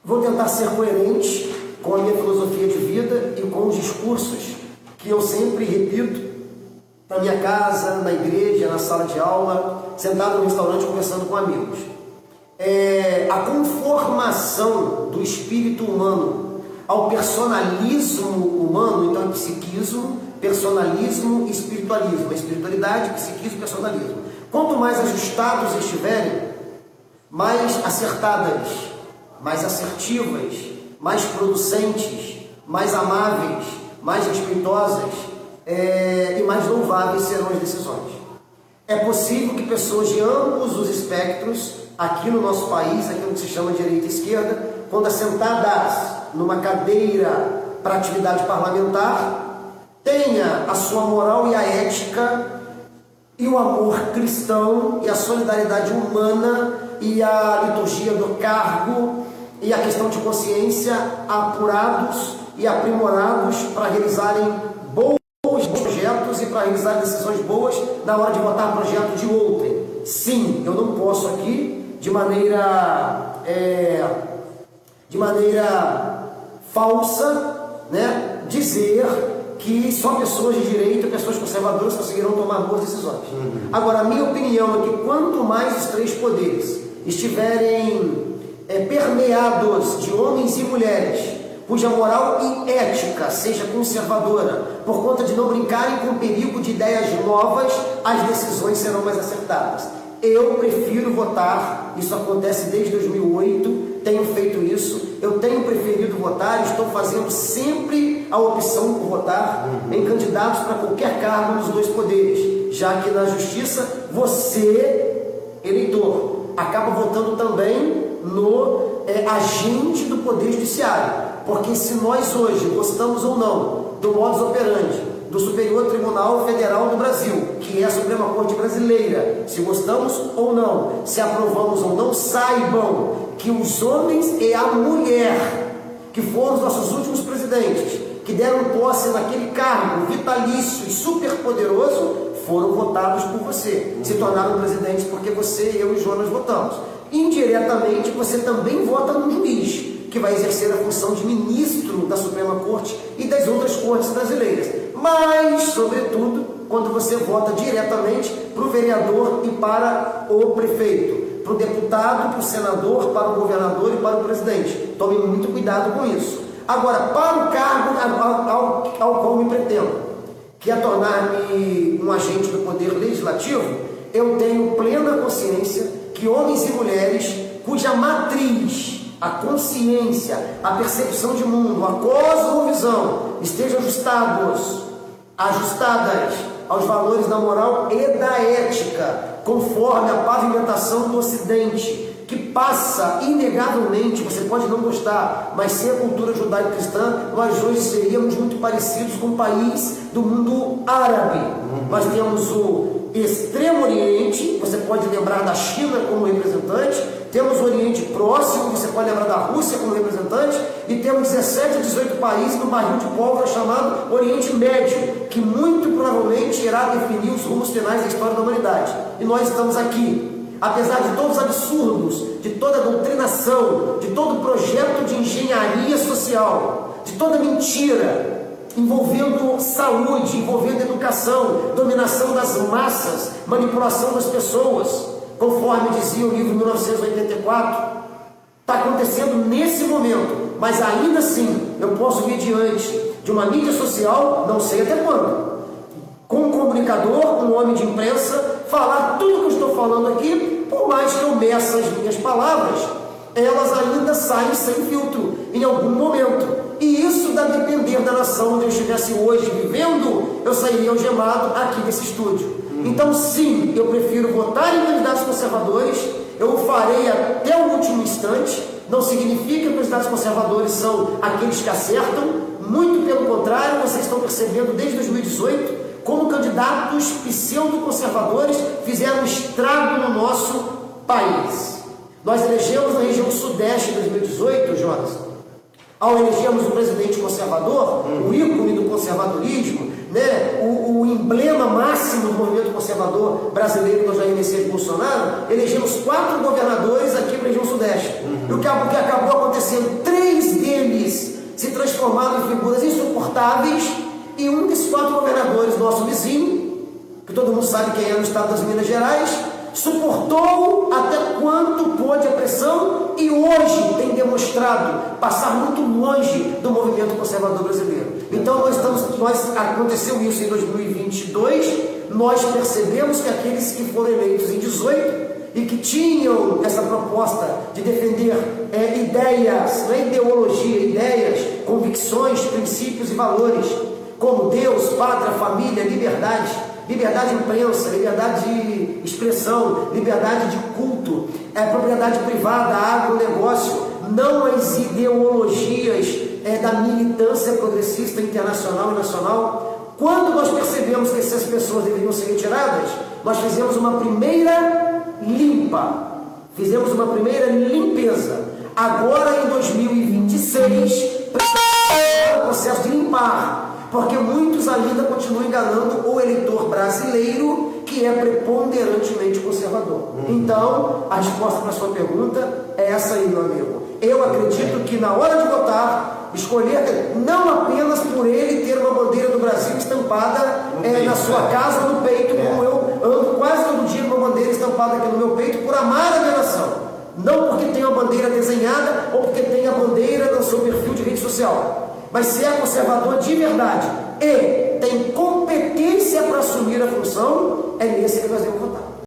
Vou tentar ser coerente com a minha filosofia de vida e com os discursos que eu sempre repito na minha casa, na igreja, na sala de aula, sentado no restaurante conversando com amigos. A conformação do espírito humano ao personalismo humano, então é psiquismo, personalismo e espiritualismo. A espiritualidade, psiquismo e personalismo. Quanto mais ajustados estiverem, mais acertadas, mais assertivas, mais producentes, mais amáveis, mais respeitosas e mais louváveis serão as decisões. É possível que pessoas de ambos os espectros, aqui no nosso país, aquilo que se chama direita e esquerda, quando assentadas numa cadeira para atividade parlamentar, tenha a sua moral e a ética e o amor cristão e a solidariedade humana e a liturgia do cargo e a questão de consciência apurados e aprimorados para realizarem bons projetos e para realizar decisões boas na hora de votar projeto de outrem. Sim, eu não posso aqui de maneira falsa, né, dizer que só pessoas de direita, pessoas conservadoras conseguirão tomar boas decisões. Agora, a minha opinião é que quanto mais os três poderes estiverem permeados de homens e mulheres cuja moral e ética seja conservadora, por conta de não brincarem com o perigo de ideias novas, as decisões serão mais acertadas. Eu prefiro votar, isso acontece desde 2008, tenho feito isso, eu tenho preferido votar, estou fazendo sempre a opção por votar em candidatos para qualquer cargo nos dois poderes, já que na justiça você, eleitor, acaba votando também no agente do Poder Judiciário, porque se nós hoje gostamos ou não do modus operandi do Superior Tribunal Federal do Brasil, que é a Suprema Corte Brasileira, se gostamos ou não, se aprovamos ou não, saibam que os homens e a mulher, que foram os nossos últimos presidentes, que deram posse naquele cargo vitalício e superpoderoso, foram votados por você, se tornaram presidentes porque você, eu e Jonas votamos. Indiretamente, você também vota no juiz, que vai exercer a função de ministro da Suprema Corte e das outras cortes brasileiras. Mas, sobretudo, quando você vota diretamente para o vereador e para o prefeito, para o deputado, para o senador, para o governador e para o presidente. Tome muito cuidado com isso. Agora, para o cargo ao qual me pretendo, que é tornar-me um agente do Poder Legislativo, eu tenho plena consciência que homens e mulheres cuja matriz, a consciência, a percepção de mundo, a cosmovisão estejam ajustadas aos valores da moral e da ética, conforme a pavimentação do Ocidente, que passa, inegavelmente, você pode não gostar, mas sem a cultura judaico-cristã, nós hoje seríamos muito parecidos com o país do mundo árabe. Nós temos o Extremo Oriente, você pode lembrar da China como representante, temos o Oriente Próximo, você pode lembrar da Rússia como representante, e temos 17 a 18 países no barril de pólvora chamado Oriente Médio, que muito provavelmente irá definir os rumos finais da história da humanidade. E nós estamos aqui. Apesar de todos os absurdos, de toda a doutrinação, de todo o projeto de engenharia social, de toda mentira envolvendo saúde, envolvendo educação, dominação das massas, manipulação das pessoas, conforme dizia o livro 1984, está acontecendo nesse momento, mas ainda assim eu posso vir diante de uma mídia social, não sei até quando, com um comunicador, um homem de imprensa, falar tudo o que eu estou falando aqui, por mais que eu meça as minhas palavras, elas ainda saem sem filtro, em algum momento. E isso dá depender da nação onde eu estivesse hoje vivendo, eu sairia algemado aqui desse estúdio. Então sim, eu prefiro votar em candidatos conservadores, eu o farei até o último instante, não significa que os candidatos conservadores são aqueles que acertam, muito pelo contrário, vocês estão percebendo desde 2018, como candidatos pseudo-conservadores fizeram um estrago no nosso país. Nós elegemos na região sudeste em 2018, Jonas, ao elegermos um presidente conservador, o ícone do conservadorismo, né, o emblema máximo do movimento conservador brasileiro, do Jair Messias Bolsonaro, elegemos 4 governadores aqui para a região sudeste. E o que acabou acontecendo, 3 deles se transformaram em figuras insuportáveis, e um desses 4 governadores, nosso vizinho, que todo mundo sabe quem é no estado das Minas Gerais, suportou até quanto pôde a pressão e hoje tem demonstrado passar muito longe do movimento conservador brasileiro. Então aconteceu isso em 2022, nós percebemos que aqueles que foram eleitos em 18 e que tinham essa proposta de defender ideias, não é ideologia, ideias, convicções, princípios e valores, como Deus, pátria, família, liberdade de imprensa, liberdade de expressão, liberdade de culto, propriedade privada, agronegócio, não as ideologias da militância progressista internacional e nacional. Quando nós percebemos que essas pessoas deveriam ser retiradas, nós fizemos uma primeira fizemos uma primeira limpeza. Agora, em 2026, precisamos do processo de limpar, porque muitos ainda continuam enganando o eleitor brasileiro, que é preponderantemente conservador. Então, a resposta para a sua pergunta é essa aí, meu amigo. Eu acredito que na hora de votar, escolher não apenas por ele ter uma bandeira do Brasil estampada na sua casa ou no peito, como eu ando quase todo dia com uma bandeira estampada aqui no meu peito, por amar a minha nação. Não porque tem uma bandeira desenhada ou porque tem a bandeira no seu perfil de rede social. Mas se é conservador de verdade e tem competência para assumir a função, é nesse que nós devemos votar.